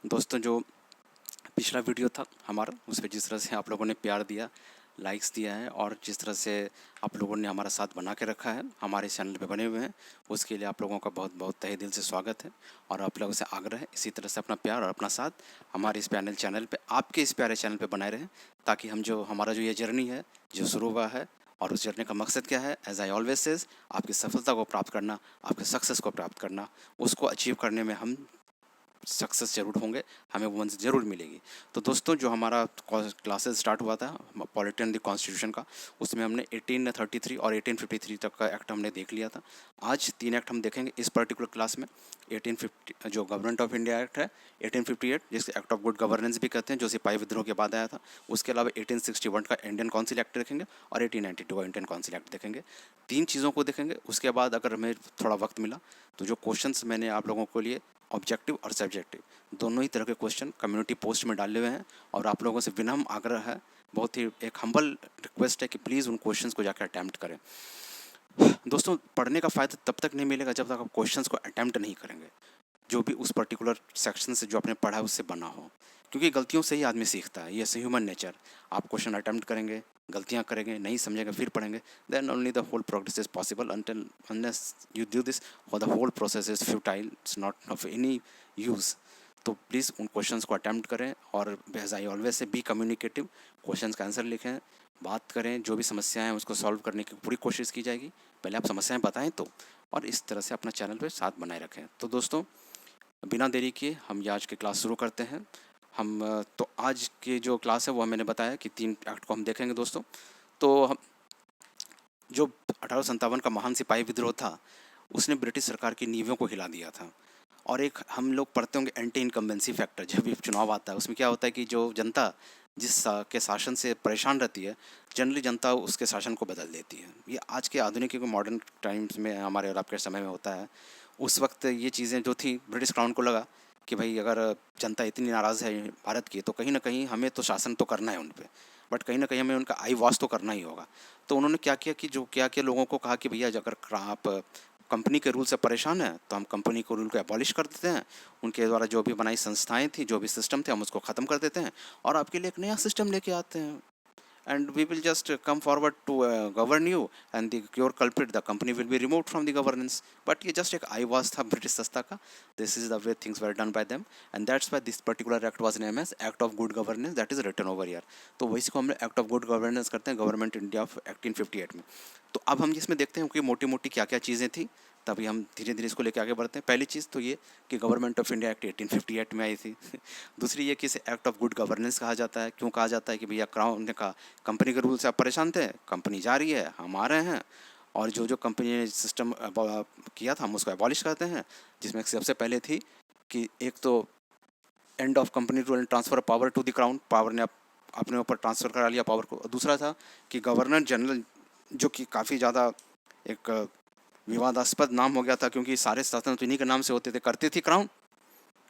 दोस्तों, जो पिछला वीडियो था हमारा, उस पे जिस तरह से आप लोगों ने प्यार दिया, लाइक्स दिया है और जिस तरह से आप लोगों ने हमारा साथ बना के रखा है, हमारे चैनल पे बने हुए हैं, उसके लिए आप लोगों का बहुत बहुत तहे दिल से स्वागत है। और आप लोगों से आग्रह है, इसी तरह से अपना प्यार और अपना साथ हमारे इस चैनल पे, आपके इस प्यारे चैनल पे बनाए रहें, ताकि हम जो हमारा जो ये जर्नी है, जो शुरू हुआ है, और उस जर्नी का मकसद क्या है, एज आई ऑलवेज सेज, आपकी सफलता को प्राप्त करना, आपके सक्सेस को प्राप्त करना, उसको अचीव करने में हम सक्सेस ज़रूर होंगे, हमें वो मंज़िल ज़रूर मिलेगी। तो दोस्तों, जो हमारा क्लासेस स्टार्ट हुआ था पॉलिटी एंड द कॉन्स्टिट्यूशन का, उसमें हमने 1833 और 1853 तक का एक्ट हमने देख लिया था। आज 3 एक्ट हम देखेंगे इस पर्टिकुलर क्लास में। 1850 जो गवर्नमेंट ऑफ इंडिया एक्ट है, 1858 जिसे एक्ट ऑफ गुड गवर्नेंस भी कहते हैं, जो सिपाही विद्रोह के बाद आया था। उसके अलावा 1861 का इंडियन काउंसिल एक्ट देखेंगे और 1892 का इंडियन काउंसिल एक्ट देखेंगे। 3 चीज़ों को देखेंगे। उसके बाद अगर हमें थोड़ा वक्त मिला तो जो क्वेश्चंस मैंने आप लोगों के लिए ऑब्जेक्टिव और सब्जेक्टिव दोनों ही तरह के क्वेश्चन कम्युनिटी पोस्ट में डाले हुए हैं, और आप लोगों से विनम्र आग्रह है, बहुत ही एक हम्बल रिक्वेस्ट है कि प्लीज़ उन क्वेश्चंस को जाकर अटैम्प्ट करें। दोस्तों, पढ़ने का फ़ायदा तब तक नहीं मिलेगा जब तक आप क्वेश्चंस को अटैम्प्ट नहीं करेंगे, जो भी उस पर्टिकुलर सेक्शन से जो आपने पढ़ा है उससे बना हो, क्योंकि गलतियों से ही आदमी सीखता है। ये ऐसे ह्यूमन नेचर। आप क्वेश्चन अटैम्प्ट करेंगे, गलतियाँ करेंगे, नहीं समझेंगे, फिर पढ़ेंगे, then only the whole progress is possible. Until unless you do this, और the whole process is futile, it's not of any use. तो प्लीज़ उन क्वेश्चंस को अटैम्प्ट करें, और as I always say be communicative, questions का answer लिखें, बात करें, जो भी समस्याएं हैं उसको सॉल्व करने की पूरी कोशिश की जाएगी। पहले आप समस्याएं बताएं तो, और इस तरह से अपना चैनल पे साथ बनाए रखें। तो दोस्तों, बिना देरी किए हम ये आज की क्लास शुरू करते हैं। तो आज की जो क्लास है वो मैंने बताया कि 3 एक्ट को हम देखेंगे दोस्तों। तो हम जो 1857 का महान सिपाही विद्रोह था, उसने ब्रिटिश सरकार की नींवों को हिला दिया था। और एक हम लोग पढ़ते होंगे एंटी इनकम्बेंसी फैक्टर, जब भी चुनाव आता है उसमें क्या होता है कि जो जनता के शासन से परेशान रहती है, जनरली जनता उसके शासन को बदल देती है। ये आज के आधुनिक मॉडर्न टाइम्स में हमारे और आपके समय में होता है। उस वक्त ये चीज़ें जो थी, ब्रिटिश क्राउन को लगा कि भाई अगर जनता इतनी नाराज़ है भारत की, तो कहीं ना कहीं हमें तो शासन तो करना है उन पर, बट कहीं ना कहीं हमें उनका आई वॉश तो करना ही होगा। तो उन्होंने क्या किया कि जो क्या क्या लोगों को कहा कि भैया अगर आप कंपनी के रूल से परेशान हैं तो हम कंपनी के रूल को एबॉलिश कर देते हैं, उनके द्वारा जो भी बनाई संस्थाएं थी, जो भी सिस्टम थे, हम उसको ख़त्म कर देते हैं और आपके लिए एक नया सिस्टम लेके आते हैं, and we will just come forward to govern you, and your culprit, the company, will be removed from the governance. But ये just एक आईवाज था ब्रिटिश संस्था का। This is the way things were done by them, and that's why this particular act was named as Act of Good Governance, that is written over here. तो वही को हम Act of Good Governance करते हैं government India of 1858 में। तो अब हम इसमें देखते हैं कि मोटी मोटी क्या क्या चीज़ें थी, तभी हम धीरे धीरे इसको लेके आगे बढ़ते हैं। पहली चीज़ तो ये कि गवर्नमेंट ऑफ इंडिया एक्ट 1858 में आई थी। दूसरी ये कि इसे एक्ट ऑफ गुड गवर्नेंस कहा जाता है। क्यों कहा जाता है कि भैया क्राउन ने कहा कंपनी के रूल से आप परेशान थे, कंपनी जा रही है, हम आ रहे हैं, और जो जो कंपनी ने सिस्टम किया था हम उसको एबॉलिश करते हैं। जिसमें सबसे पहले थी कि एक तो end of company rule and transfer power to the crown, power ने अपने ऊपर ट्रांसफ़र करा लिया पावर को। दूसरा था कि गवर्नर जनरल, जो कि काफ़ी ज़्यादा एक विवादास्पद नाम हो गया था, क्योंकि सारे शासन तो इन्हीं के नाम से होते थे, करती थी क्राउन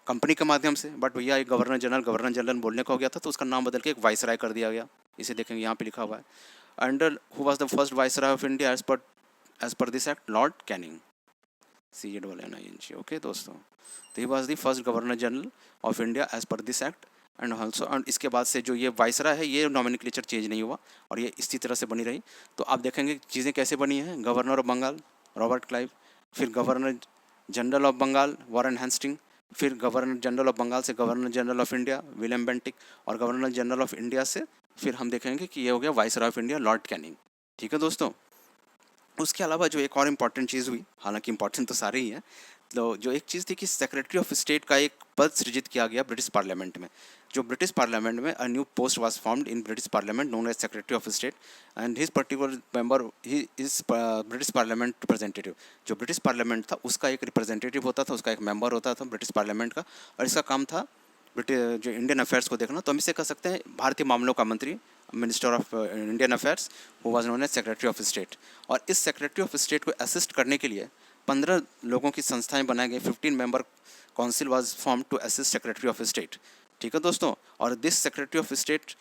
कंपनी के माध्यम से, बट भैया एक गवर्नर जनरल बोलने का हो गया था, तो उसका नाम बदल के एक वाइसराय कर दिया गया। इसे देखेंगे यहाँ पे लिखा हुआ है, under who was the first viceroy of India as per this act, Lord Canning, CZNING। Okay दोस्तों, तो he was the first governor general of India as per this act. And also, और इसके बाद से जो ये वाइसराय है, ये नॉमेनक्लेचर चेंज नहीं हुआ और ये इसी तरह से बनी रही। तो आप देखेंगे चीज़ें कैसे बनी हैं। Governor of Bengal Robert Clive, फिर governor general of Bengal Warren Hasting, फिर गवर्नर जनरल ऑफ बंगाल से governor general of India William Bentinck, और गवर्नर जनरल ऑफ इंडिया से फिर हम देखेंगे कि ये हो गया viceroy of India Lord Canning. ठीक है दोस्तों। उसके अलावा जो एक और इम्पॉर्टेंट चीज़ हुई, हालांकि इम्पॉर्टेंट तो सारे ही हैं, तो जो एक चीज़ थी कि सेक्रेटरी ऑफ स्टेट का एक पद सृजित किया गया ब्रिटिश पार्लियामेंट में। जो ब्रिटिश पार्लियामेंट में a new post was formed in British parliament known as secretary of state, and his particular member he is British parliament representative. जो ब्रिटिश पार्लियामेंट था उसका एक रिप्रेजेंटेटिव होता था, उसका एक मेंबर होता था ब्रिटिश पार्लियामेंट का, और इसका काम था ब्रिटिश जो इंडियन अफेयर्स को देखना। तो हम इसे कह सकते हैं भारतीय मामलों का मंत्री, minister of Indian affairs, who was known as secretary of state. और इस सेक्रेटरी ऑफ स्टेट को असिस्ट करने के लिए 15 लोगों की संस्थाएं बनाई गई। 15 member council was form to assist secretary of state. ठीक है दोस्तों। और this secretary of state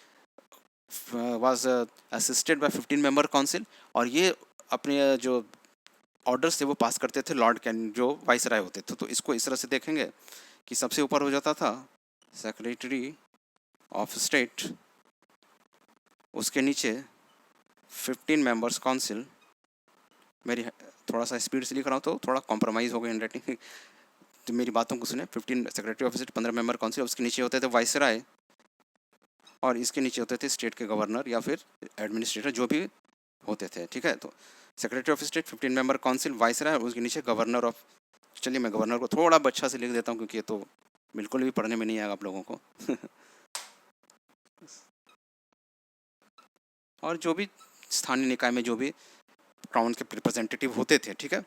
was assisted by 15 member council, और ये अपने जो ऑर्डर्स थे वो पास करते थे लॉर्ड कैनिंग, जो वाइसराय होते थे। तो इसको इस तरह से देखेंगे कि सबसे ऊपर हो जाता था सेक्रेटरी ऑफ स्टेट, उसके नीचे 15 मेंबर्स काउंसिल। मेरी थोड़ा सा स्पीड से लिख रहा हूँ तो थोड़ा कॉम्प्रोमाइज़ हो गई हैंड राइटिंग, तो मेरी बातों को सुने। 15 secretary of state, 15 member council, उसके नीचे होते थे वाइसराय, और इसके नीचे होते थे स्टेट के गवर्नर या फिर एडमिनिस्ट्रेटर जो भी होते थे, ठीक है। तो secretary of state, 15 member council, viceroy, उसके नीचे गवर्नर ऑफ। चलिए मैं गवर्नर को थोड़ा अच्छा से लिख देता हूँ क्योंकि ये तो बिल्कुल भी पढ़ने में नहीं आएगा आप लोगों को। और जो भी स्थानीय निकाय में जो भी क्राउन के रिप्रेजेंटेटिव होते थे, ठीक है।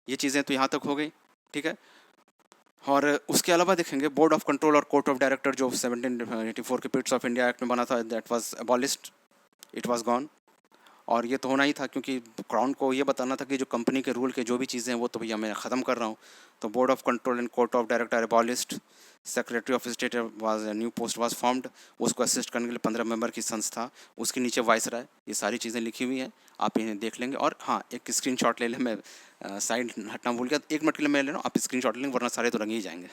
ये चीज़ें तो यहाँ तक हो गई, ठीक है। और उसके अलावा देखेंगे बोर्ड ऑफ कंट्रोल और कोर्ट ऑफ डायरेक्टर जो 1784 के पिट्स ऑफ इंडिया एक्ट में बना था, that was abolished, it was gone. और ये तो होना ही था क्योंकि क्राउन को ये बताना था कि जो कंपनी के रूल के जो भी चीज़ें हैं वो तो भैया मैं ख़त्म कर रहा हूँ। तो board of control and court of director abolished, secretary of state was new post was formed, उसको असिस्ट करने के लिए 15 मेंबर की संस्था, उसके नीचे वाइसराय। ये सारी चीज़ें लिखी हुई हैं, आप इन्हें देख लेंगे। और हाँ, एक स्क्रीनशॉट ले लें, मैं साइड हटना भूल गया, 1 मिनट के लिए मैं ले रहा हूँ, आप स्क्रीनशॉट लेंगे वरना सारे तो रंग ही जाएंगे।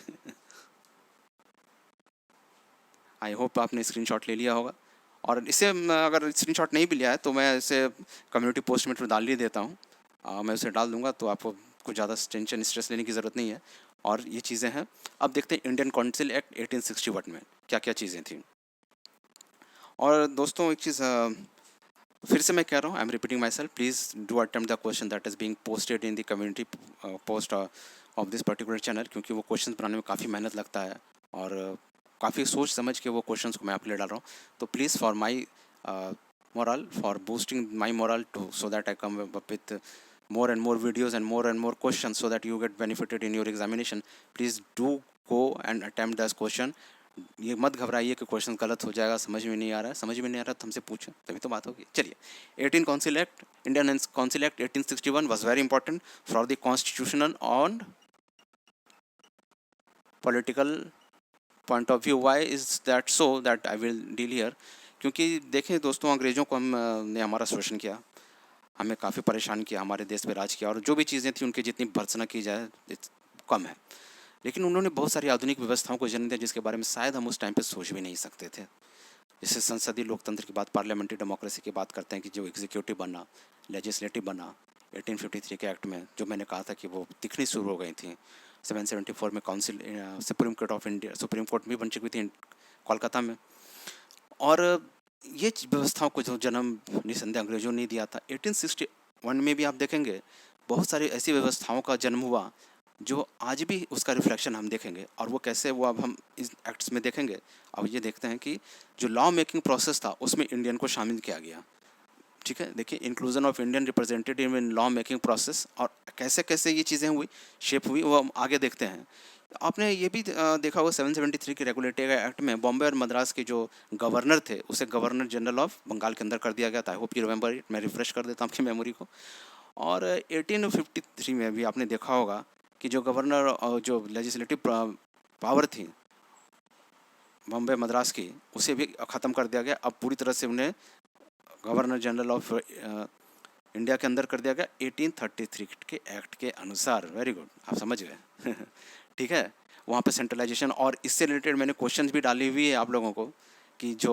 आई होप आपने स्क्रीनशॉट ले लिया होगा। और इसे अगर स्क्रीनशॉट नहीं भी लिया है तो मैं इसे कम्युनिटी पोस्ट में डाल ही देता हूँ। मैं उसे डाल दूंगा तो आपको कुछ ज़्यादा टेंशन स्ट्रेस लेने की ज़रूरत नहीं है। और ये चीज़ें हैं। अब देखते हैं इंडियन काउंसिल एक्ट 1861 में क्या क्या चीज़ें थी। और दोस्तों एक चीज़ फिर से मैं कह रहा हूँ, I am repeating my self, please do attempt the question that is being posted in the community post of this particular channel, क्योंकि वो क्वेश्चन बनाने में काफ़ी मेहनत लगता है और काफ़ी सोच समझ के वो क्वेश्चंस को मैं आप ले डाल रहा हूँ। तो please for my moral, for boosting my moral too, so that I come up with more and more videos and more questions so that you get benefited in your examination, please do go and attempt this question. ये मत घबराइए कि question गलत हो जाएगा, समझ में नहीं आ रहा है, समझ में नहीं आ रहा तो हमसे पूछें, तभी तो बात होगी। चलिए, 18 council act, Indian council act 1861 was very important for the constitutional on political point of view. Why is that so, that I will deal here. क्योंकि देखें दोस्तों, अंग्रेज़ों को ने हमारा शोषण किया, हमें काफ़ी परेशान किया, हमारे देश पे राज किया, और जो भी चीज़ें थी उनकी जितनी भर्त्सना की जाए कम है। लेकिन उन्होंने बहुत सारी आधुनिक व्यवस्थाओं को जन्म दिया जिसके बारे में शायद हम उस टाइम पे सोच भी नहीं सकते थे। जैसे संसदीय लोकतंत्र की बात, पार्लियामेंट्री डेमोक्रेसी की बात करते हैं कि जो एग्जीक्यूटिव बना, लेजिस्लेटिव बना 1853 के एक्ट में, जो मैंने कहा था कि वो दिखनी शुरू हो गई थी। 774 में council, supreme court of India, supreme court भी बन चुकी थी कोलकाता में। और ये व्यवस्थाओं को जो जन्म निसंदेह अंग्रेजों ने दिया था। 1861 में भी आप देखेंगे बहुत सारी ऐसी व्यवस्थाओं का जन्म हुआ जो आज भी उसका रिफ्लेक्शन हम देखेंगे। और वो कैसे, वो अब हम इस एक्ट्स में देखेंगे। अब ये देखते हैं कि जो लॉ मेकिंग प्रोसेस था उसमें इंडियन को शामिल किया गया, ठीक है। देखिए, inclusion of Indian representative in law making process, और कैसे कैसे ये चीज़ें हुई, शेप हुई, वो हम आगे देखते हैं। आपने ये भी देखा होगा 773 के रेगुलेटरी एक्ट में बॉम्बे और मद्रास के जो गवर्नर थे उसे गवर्नर जनरल ऑफ बंगाल के अंदर कर दिया गया था। I hope you remember it, मैं रिफ्रेश कर देता हूँ आपकी मेमोरी को। और 1853 में भी आपने देखा होगा कि जो गवर्नर और जो लेजिस्लेटिव पावर थी बॉम्बे मद्रास की, उसे भी ख़त्म कर दिया गया। अब पूरी तरह से उन्हें गवर्नर जनरल ऑफ इंडिया के अंदर कर दिया गया 1833 के एक्ट के अनुसार। वेरी गुड, आप समझ गए। ठीक है, वहाँ पे सेंट्रलाइजेशन, और इससे रिलेटेड मैंने क्वेश्चंस भी डाली हुई है आप लोगों को कि जो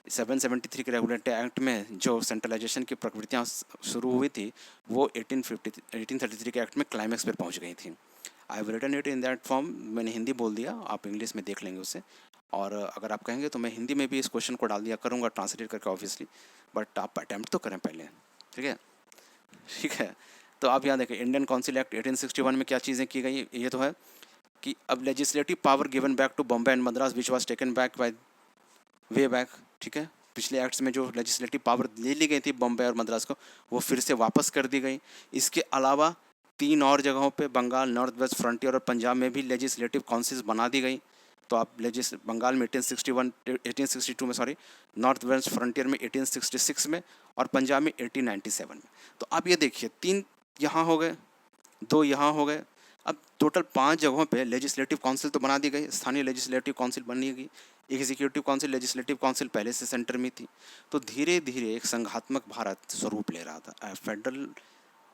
773 के रेगुलेटरी एक्ट में जो सेंट्रलाइजेशन की प्रवृत्तियाँ शुरू हुई थी वो 1833 के एक्ट में क्लाइमैक्स पर पहुँच गई थी। I have written it in that form, मैंने हिंदी बोल दिया, आप इंग्लिश में देख लेंगे उसे। और अगर आप कहेंगे तो मैं हिंदी में भी इस क्वेश्चन को डाल दिया करूँगा ट्रांसलेट करके ऑब्वियसली, बट आप अटैम्प्ट तो करें पहले, ठीक है। ठीक है, तो आप यहाँ देखें, इंडियन काउंसिल एक्ट 1861 में क्या चीज़ें की गई, ये तो है कि अब legislative power given back to Bombay and Madras which was taken back by way back, ठीक है। पिछले एक्ट्स में जो लेजिस्लेटिव पावर ले ली गई थी बॉम्बे और मद्रास को, वो फिर से वापस कर दी गई। इसके अलावा 3 और जगहों पे, बंगाल, नॉर्थ वेस्ट फ्रंटियर और पंजाब में भी लेजिस्लेटिव काउंसिल्स बना दी गई। तो आप बंगाल में 1862 में, सॉरी, नॉर्थ वेस्ट फ्रंटियर में 1866 में, और पंजाब में 1897 में। तो आप ये देखिए, 3 यहाँ हो गए, 2 यहाँ हो गए, अब टोटल 5 जगहों पे लेजिस्लेटिव काउंसिल तो बना दी गई, स्थानीय लेजिस्लेटिव काउंसिल बनी गई। एग्जीक्यूटिव काउंसिल, लेजिस्लेटिव काउंसिल पहले से सेंटर में थी। तो धीरे धीरे एक संघात्मक भारत स्वरूप ले रहा था। Federal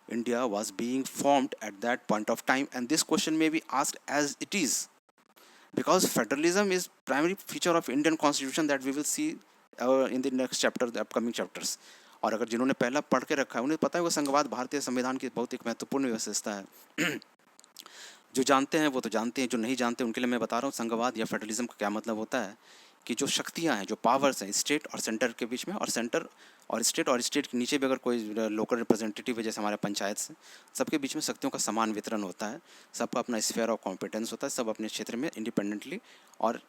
India was being formed at that point of time, and this question may be asked as it is because federalism is primary feature of Indian constitution that we will see in the next chapter, the upcoming chapters. और अगर जिन्होंने पहला पढ़ के रखा है उन्हें पता है वो संघवाद भारतीय संविधान की बहुत एक महत्वपूर्ण विशेषता है। जो जानते हैं वो तो जानते हैं, जो नहीं जानते उनके लिए मैं बता रहा हूँ संघवाद या फेडरलिज्म का क्या मतलब होता है। कि जो शक्तियाँ हैं, जो पावर्स हैं स्टेट और सेंटर के बीच में, और सेंटर और स्टेट के नीचे भी अगर कोई लोकल रिप्रेजेंटेटिव है जैसे हमारे पंचायत से, सबके बीच में शक्तियों का समान वितरण होता है। सबका अपना स्फीयर ऑफ कॉम्पिटेंस होता है, सब अपने क्षेत्र में इंडिपेंडेंटली और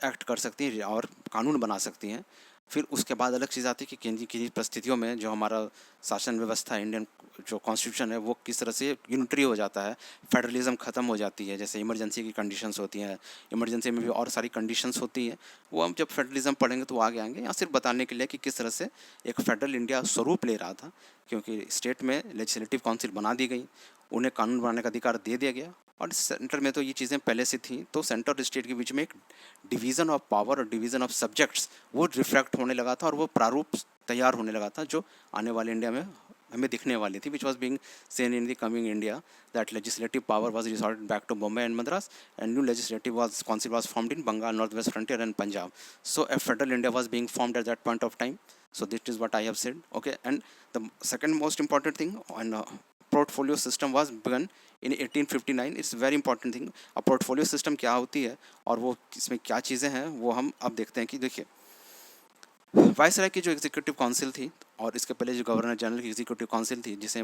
एक्ट कर सकती हैं और कानून बना सकती हैं। फिर उसके बाद अलग चीज़ आती है कि किन किन परिस्थितियों में जो हमारा शासन व्यवस्था है, इंडियन जो कॉन्स्टिट्यूशन है, वो किस तरह से यूनिटरी हो जाता है, फेडरलिज्म ख़त्म हो जाती है। जैसे इमरजेंसी की कंडीशंस होती हैं, इमरजेंसी में भी और सारी कंडीशंस होती हैं, वो हम जब फेडरलिज्म पढ़ेंगे तो आगे आएंगे। यहाँ सिर्फ बताने के लिए कि किस तरह से एक फेडरल इंडिया स्वरूप ले रहा था, क्योंकि स्टेट में लेजिस्लेटिव काउंसिल बना दी गई, उन्हें कानून बनाने का अधिकार दे दिया गया, और सेंटर में तो ये चीज़ें पहले से थी। तो सेंटर और स्टेट के बीच में एक डिवीज़न ऑफ पावर और डिवीज़न ऑफ सब्जेक्ट्स वो रिफ्लेक्ट होने लगा था, और वो प्रारूप तैयार होने लगा था जो आने वाले इंडिया में हमें दिखने वाली थी, which was being seen in the coming India, that legislative power was resorted back to Bombay and Madras, and new legislative was council was formed in Bengal, north west frontier and Punjab. So a federal India was being formed at that point of time. So this is what I have said. Okay, and the second most important thing, and portfolio system was begun in 1859. It's very important thing. A portfolio system क्या होती है और वो इसमें क्या चीज़ें हैं वो हम अब देखते हैं। कि देखिए, वायसराय की जो एग्जीक्यूटिव काउंसिल थी, और इसके पहले जो गवर्नर जनरल की एग्जीक्यूटिव काउंसिल थी, जिसे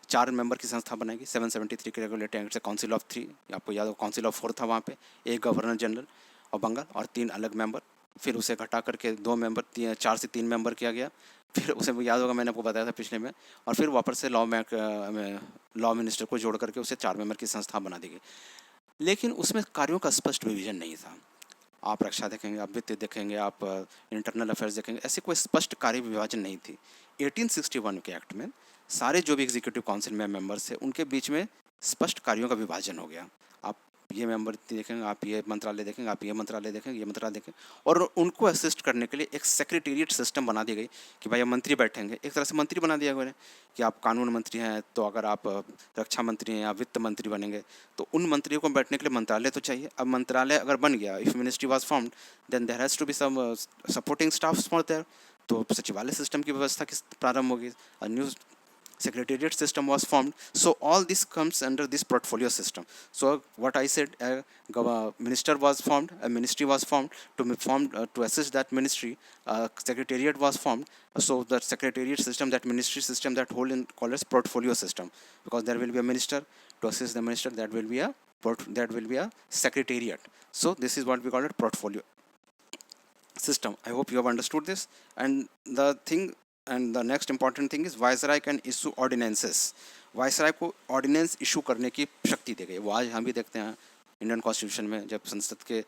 4 मेंबर की संस्था बनाएगी, 773 के रेगुलेटिंग एक्ट से काउंसिल ऑफ 3, आपको याद हो काउंसिल ऑफ 4 था वहाँ पे, एक गवर्नर जनरल और बंगाल और 3 अलग मेंबर। फिर उसे घटा करके 2 मेंबर 4 से 3 मेंबर किया गया। फिर उसे याद होगा मैंने आपको बताया था पिछले में, और फिर वापस से लॉ मिनिस्टर को जोड़ करके उसे 4 मेंबर की संस्था बना दी गई। लेकिन उसमें कार्यों का स्पष्ट विभाजन नहीं था। आप रक्षा देखेंगे, आप वित्त देखेंगे, आप इंटरनल अफेयर्स देखेंगे, ऐसे कोई स्पष्ट कार्य विभाजन नहीं थी। 1861 के एक्ट में सारे जो भी एग्जीक्यूटिव काउंसिल में मेंबर्स थे उनके बीच में स्पष्ट कार्यों का विभाजन हो गया। आप ये मेंबर देखेंगे, आप ये मंत्रालय देखेंगे, आप ये मंत्रालय देखेंगे, ये मंत्रालय देखेंगे, और उनको असिस्ट करने के लिए एक सेक्रेटेरिएट सिस्टम बना दी गई कि भाई मंत्री बैठेंगे, एक तरह से मंत्री बना दिया गया कि आप कानून मंत्री हैं, तो अगर आप रक्षा मंत्री हैं या वित्त मंत्री बनेंगे तो उन मंत्रियों को बैठने के लिए मंत्रालय तो चाहिए। अब मंत्रालय अगर बन गया, if ministry was formed, then there has to be some supporting staffs for there, तो सचिवालय सिस्टम की व्यवस्था किस प्रारंभ होगी, न्यू secretariat system was formed. So all this comes under this portfolio system. So what I said, a minister was formed, a ministry was formed, to assist that ministry. Secretariat was formed. So the secretariat system, that ministry system, that whole in called as portfolio system, because there will be a minister to assist the minister, that will be a secretariat. So this is what we call it, portfolio system. I hope you have understood this. And the next important thing is Viceroy can issue ordinances. Viceroy को ordinance issue करने की शक्ति दी गई। वो आज हम भी देखते हैं इंडियन कॉन्स्टिट्यूशन में, जब संसद के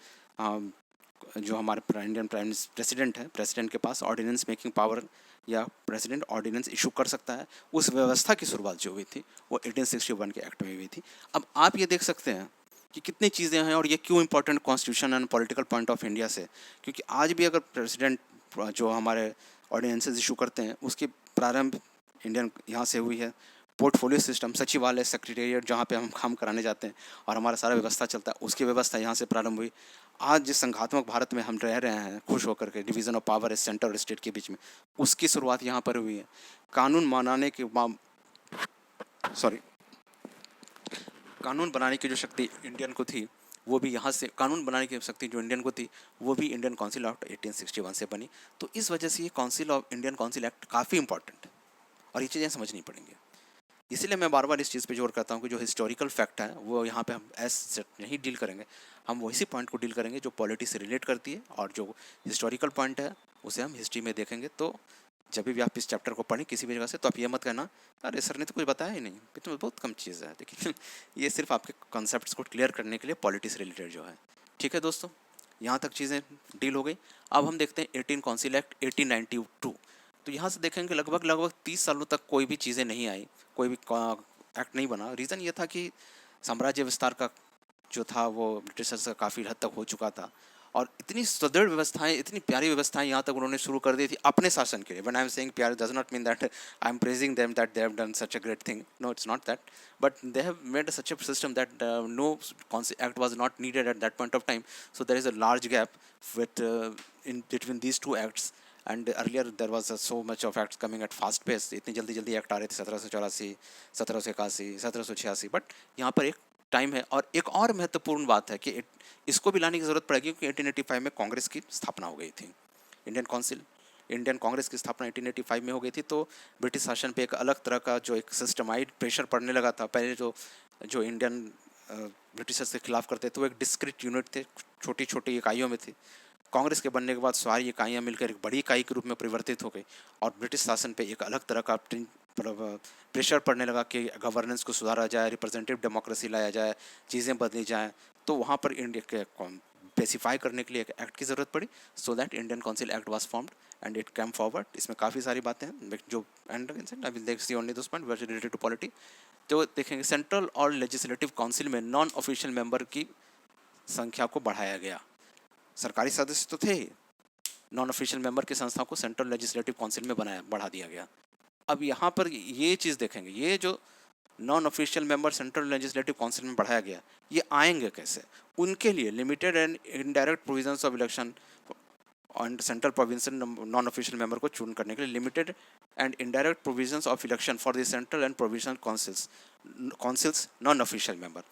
जो हमारे इंडियन प्राइम प्रेसिडेंट है, प्रेसिडेंट के पास ऑर्डिनेंस मेकिंग पावर या प्रेसिडेंट ऑर्डिनेंस इशू कर सकता है। उस व्यवस्था की शुरुआत जो हुई थी वो 1861 के एक्ट में हुई थी। अब आप ये देख सकते हैं कि कितनी चीज़ें हैं और ये क्यों important constitution and political point of India से, क्योंकि आज भी अगर प्रेसिडेंट जो हमारे ऑर्डिनेंसेस इशू करते हैं उसकी प्रारंभ इंडियन यहाँ से हुई है। पोर्टफोलियो सिस्टम, सचिवालय, सेक्रेटेरिएट, जहाँ पे हम काम कराने जाते हैं और हमारा सारा व्यवस्था चलता है, उसकी व्यवस्था यहाँ से प्रारंभ हुई। आज जिस संघात्मक भारत में हम रह रहे हैं खुश होकर के, डिवीज़न ऑफ पावर है सेंटर और स्टेट के बीच में, उसकी शुरुआत यहाँ पर हुई है। कानून बनाने के कानून बनाने की जो शक्ति इंडियन को थी वो भी यहाँ से, कानून बनाने की शक्ति जो इंडियन को थी वो भी इंडियन काउंसिल ऑफ 1861 से बनी। तो इस वजह से ये council of Indian council act काफ़ी इंपॉर्टेंट है और ये चीज़ें समझनी पड़ेंगी। इसीलिए मैं बार बार इस चीज़ पे जोर करता हूँ कि जो हिस्टोरिकल फैक्ट है वो यहाँ पे हम ऐसे नहीं डील करेंगे, हम वैसी पॉइंट को डील करेंगे जो पॉलिटी से रिलेट करती है, और जो हिस्टोरिकल पॉइंट है उसे हम हिस्ट्री में देखेंगे। तो जब भी आप इस चैप्टर को पढ़ें किसी भी जगह से, तो आप ये मत कहना अरे सर ने तो कुछ बताया ही नहीं, इतना बहुत कम चीज़ है। लेकिन ये सिर्फ आपके कॉन्सेप्ट्स को क्लियर करने के लिए पॉलिटी से रिलेटेड जो है। ठीक है दोस्तों, यहाँ तक चीज़ें डील हो गई। अब हम देखते हैं 18 काउंसिल एक्ट 1892। तो यहाँ से देखेंगे लगभग 30 सालों तक कोई भी चीज़ें नहीं आई, कोई भी एक्ट नहीं बना। रीज़न ये था कि साम्राज्य विस्तार का जो था वो ब्रिटिशर्स का काफ़ी हद तक हो चुका था, और इतनी सुदृढ़ व्यवस्थाएं, इतनी प्यारी व्यवस्थाएं यहाँ तक उन्होंने शुरू कर दी थी अपने शासन के लिए. व्हेन आई एम सेइंग प्यार does not mean that I am praising them that they have done such a great thing. No, it's not that. But they have made such a system that no act was not needed at that point of time. So there is a large gap with in between these two acts. And earlier there was so much of acts coming at fast pace. इतनी जल्दी जल्दी act आ रहे थे 1784, 1781, 1786. But यहाँ पर एक time है. और एक और महत्वपूर्ण बात है कि इसको भी लाने की जरूरत पड़ेगी क्योंकि 1885 में कांग्रेस की स्थापना हो गई थी. इंडियन कांग्रेस की स्थापना 1885 में हो गई थी. तो ब्रिटिश शासन पे एक अलग तरह का जो एक सिस्टमाइड प्रेशर पड़ने लगा था. पहले जो इंडियन ब्रिटिशर्स के खिलाफ करते थे वो एक डिस्क्रीट यूनिट थे, छोटी छोटी इकाइयों में थी. कांग्रेस के बनने के बाद सारी इकाइयाँ मिलकर एक बड़ी इकाई के रूप में परिवर्तित हो गई और ब्रिटिश शासन पे एक अलग तरह का प्रेशर पड़ने लगा कि गवर्नेंस को सुधारा जाए, रिप्रेजेंटेटिव डेमोक्रेसी लाया जाए, चीज़ें बदली जाएँ. तो वहाँ पर इंडिया के स्पेसिफाई करने के लिए एक एक्ट की ज़रूरत पड़ी. So that Indian council act was formed and it came forward. इसमें काफ़ी सारी बातें हैं जो एंड आई विल देख see only those point which related to polity. तो देखेंगे सेंट्रल और लेजिस्लेटिव काउंसिल में नॉन ऑफिशियल मेंबर की संख्या को बढ़ाया गया. सरकारी सदस्य तो थे ही, नॉन ऑफिशियल मेंबर की संस्था को सेंट्रल लेजिस्लेटिव काउंसिल में बढ़ा दिया गया. अब यहाँ पर ये चीज़ देखेंगे, ये जो non official member central legislative council में बढ़ाया गया, ये आएंगे कैसे? उनके लिए limited and indirect provisions of election and central provincial non official member को चुन करने के लिए limited and indirect provisions of election for the central and provincial councils non official member.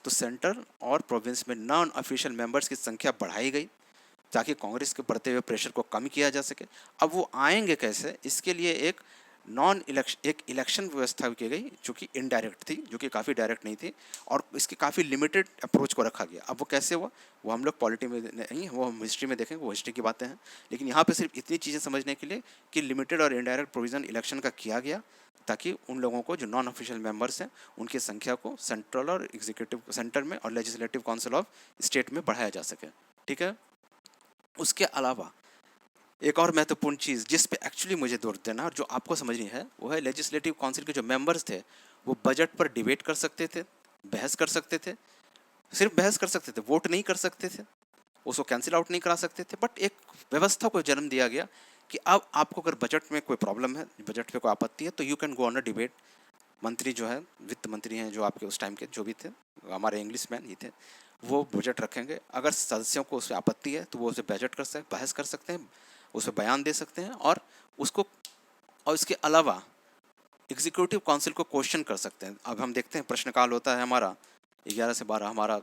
तो सेंट्रल और प्रोविंस में नॉन ऑफिशियल मेंबर्स की संख्या बढ़ाई गई ताकि कांग्रेस के बढ़ते हुए प्रेशर को कम किया जा सके. अब वो आएंगे कैसे? इसके लिए एक इलेक्शन व्यवस्था की गई जो कि इनडायरेक्ट थी, जो कि काफ़ी डायरेक्ट नहीं थी और इसकी काफ़ी लिमिटेड अप्रोच को रखा गया. अब वो कैसे हुआ वो हम लोग पॉलिटी में नहीं, वो हम हिस्ट्री में देखेंगे, वो हिस्ट्री की बातें हैं. लेकिन यहाँ पे सिर्फ इतनी चीज़ें समझने के लिए कि लिमिटेड और इनडायरेक्ट प्रोविज़न इलेक्शन का किया गया ताकि उन लोगों को जो नॉन ऑफिशियल मेंबर्स हैं उनकी संख्या को सेंट्रल और एग्जीक्यूटिव सेंटर में और लेजिस्लेटिव काउंसिल ऑफ स्टेट में बढ़ाया जा सके. ठीक है. उसके अलावा एक और महत्वपूर्ण चीज़ जिस पे एक्चुअली मुझे जोर देना और जो आपको समझनी है वो है लेजिस्लेटिव काउंसिल के जो मेंबर्स थे वो बजट पर डिबेट कर सकते थे, बहस कर सकते थे. सिर्फ बहस कर सकते थे, वोट नहीं कर सकते थे, उसको कैंसिल आउट नहीं करा सकते थे. बट एक व्यवस्था को जन्म दिया गया कि अब आपको अगर बजट में कोई प्रॉब्लम है, बजट पे कोई आपत्ति है तो you can go on a debate. मंत्री जो है, वित्त मंत्री हैं जो आपके उस टाइम के जो भी थे, हमारे इंग्लिश मैन ही थे, वो बजट रखेंगे. अगर सदस्यों को उस पर आपत्ति है तो वो उसे बहस कर सकते हैं, उस पर बयान दे सकते हैं और उसको, और इसके अलावा एग्जीक्यूटिव काउंसिल को क्वेश्चन कर सकते हैं. अब हम देखते हैं प्रश्नकाल होता है हमारा 11 से 12, हमारा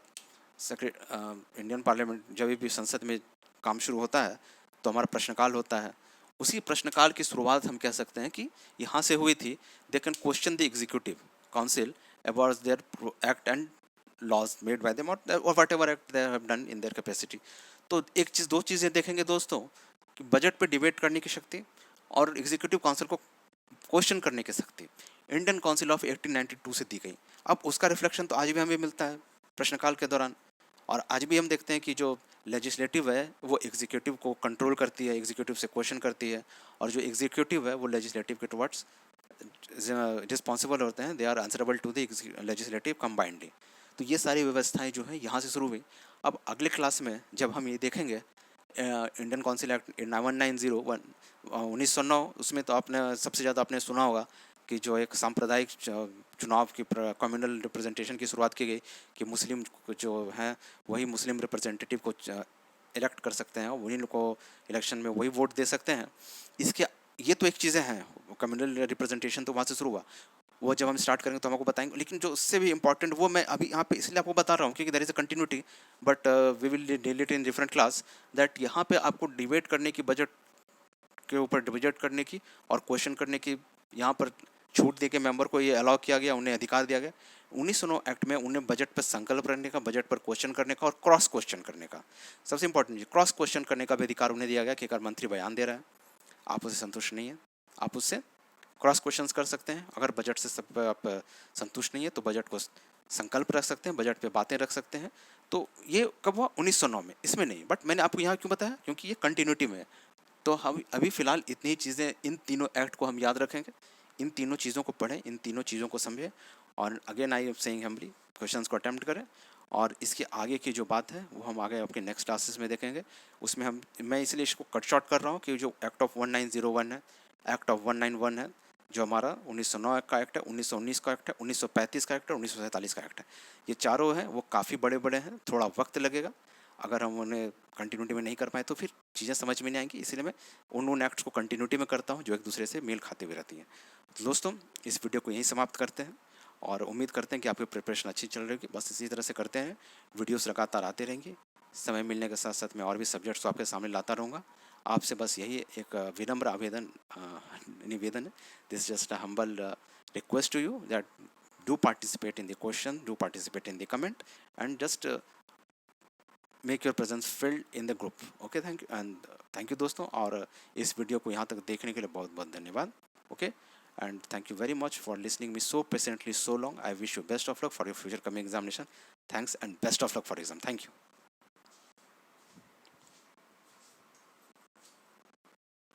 इंडियन पार्लियामेंट जब भी संसद में काम शुरू होता है तो हमारा प्रश्नकाल होता है. उसी प्रश्नकाल की शुरुआत हम कह सकते हैं कि यहाँ से हुई थी. They can question the executive council about their act and laws made by them और whatever act they have done in their capacity. तो एक चीज़, दो चीज़ें देखेंगे दोस्तों कि बजट पे डिबेट करने की शक्ति और एग्जीक्यूटिव काउंसिल को क्वेश्चन करने की शक्ति इंडियन काउंसिल ऑफ 1892 से दी गई. अब उसका रिफ्लेक्शन तो आज भी हमें मिलता है प्रश्नकाल के दौरान. और आज भी हम देखते हैं कि जो लेजिस्लेटिव है वो एग्जीक्यूटिव को कंट्रोल करती है, एग्जीक्यूटिव से क्वेश्चन करती है, और जो एग्जीक्यूटिव है वो लेजिस्लेटिव के टुवर्ड्स रिस्पॉन्सिबल होते हैं. They are answerable to the legislative combinedly. तो ये सारी व्यवस्थाएं जो हैं यहाँ से शुरू हुई. अब अगले क्लास में जब हम ये देखेंगे इंडियन काउंसिल एक्ट 1901 1909, उसमें तो आपने सबसे ज़्यादा आपने सुना होगा कि जो एक सांप्रदायिक चुनाव की कम्युनल रिप्रेजेंटेशन की शुरुआत की गई कि मुस्लिम जो हैं वही मुस्लिम रिप्रेजेंटेटिव को इलेक्ट कर सकते हैं, उन्हीं को इलेक्शन में वही वोट दे सकते हैं. इसके ये तो एक चीज़ें हैं, कम्युनल रिप्रेजेंटेशन तो वहाँ से शुरू हुआ. वो जब हम स्टार्ट करेंगे तो हम आपको बताएंगे. लेकिन जो उससे भी इंपॉर्टेंट वो मैं अभी यहाँ पे इसलिए आपको बता रहा हूँ क्योंकि there is a continuity, but we will deal it in different class. That यहाँ पे आपको डिबेट करने की, बजट के ऊपर डिबेट करने की और क्वेश्चन करने की यहाँ पर छूट दे के मेंबर को ये अलाउ किया गया, उन्हें अधिकार दिया गया. 1909 एक्ट में उन्हें बजट पर संकल्प करने का, बजट पर क्वेश्चन करने का और क्रॉस क्वेश्चन करने का, सबसे इंपॉर्टेंट क्रॉस क्वेश्चन करने का भी अधिकार उन्हें दिया गया कि अगर मंत्री बयान दे रहा है, आप उसे संतुष्ट नहीं है, आप उससे क्रॉस क्वेश्चंस कर सकते हैं. अगर बजट से सब आप संतुष्ट नहीं है तो बजट को संकल्प रख सकते हैं, बजट पे बातें रख सकते हैं. तो ये कब हुआ? 1909 में, इसमें नहीं. बट मैंने आपको यहाँ क्यों बताया? क्योंकि ये कंटिन्यूटी में है. तो हम अभी फ़िलहाल इतनी चीज़ें, इन तीनों एक्ट को हम याद रखेंगे, इन तीनों चीज़ों को पढ़ें, इन तीनों चीज़ों को समझें और again I am saying humbly questions को अटेम्प्ट करें और इसके आगे की जो बात है वो हम आगे आपके नेक्स्ट क्लासेस में देखेंगे। उसमें मैं इसलिए इसको कट शॉर्ट कर रहा हूँ कि जो एक्ट ऑफ 1901 है, एक्ट ऑफ 191 है, जो हमारा 1909 का एक्ट है, 1919 का एक्ट है, 1935 का एक्ट है, 1947 का एक्ट है, ये चारों हैं वो काफ़ी बड़े बड़े हैं, थोड़ा वक्त लगेगा। अगर हम उन्हें कंटिन्यूटी में नहीं कर पाए तो फिर चीज़ें समझ में नहीं आएंगी, इसलिए मैं उन एक्ट्स को कंटिन्यूटी में करता हूँ जो एक दूसरे से मेल खाते हुए रहती हैं। तो दोस्तों, इस वीडियो को यहीं समाप्त करते हैं और उम्मीद करते हैं कि आपकी प्रिपरेशन अच्छी चल रही होगी। बस इसी तरह से करते हैं, वीडियोस लगातार आते रहेंगे। समय मिलने के साथ साथ मैं और भी सब्जेक्ट्स को आपके सामने लाता रहूँगा। आपसे बस यही एक विनम्र निवेदन है। This just a humble request to you that do participate in the question, do participate in the comment and just make your presence filled in the group. Okay, thank you and thank you दोस्तों। और इस video को यहाँ तक देखने के लिए बहुत बहुत धन्यवाद। Okay, and thank you very much for listening me so patiently so long. I wish you best of luck for your future coming examination. Thanks and best of luck for exam. Thank you.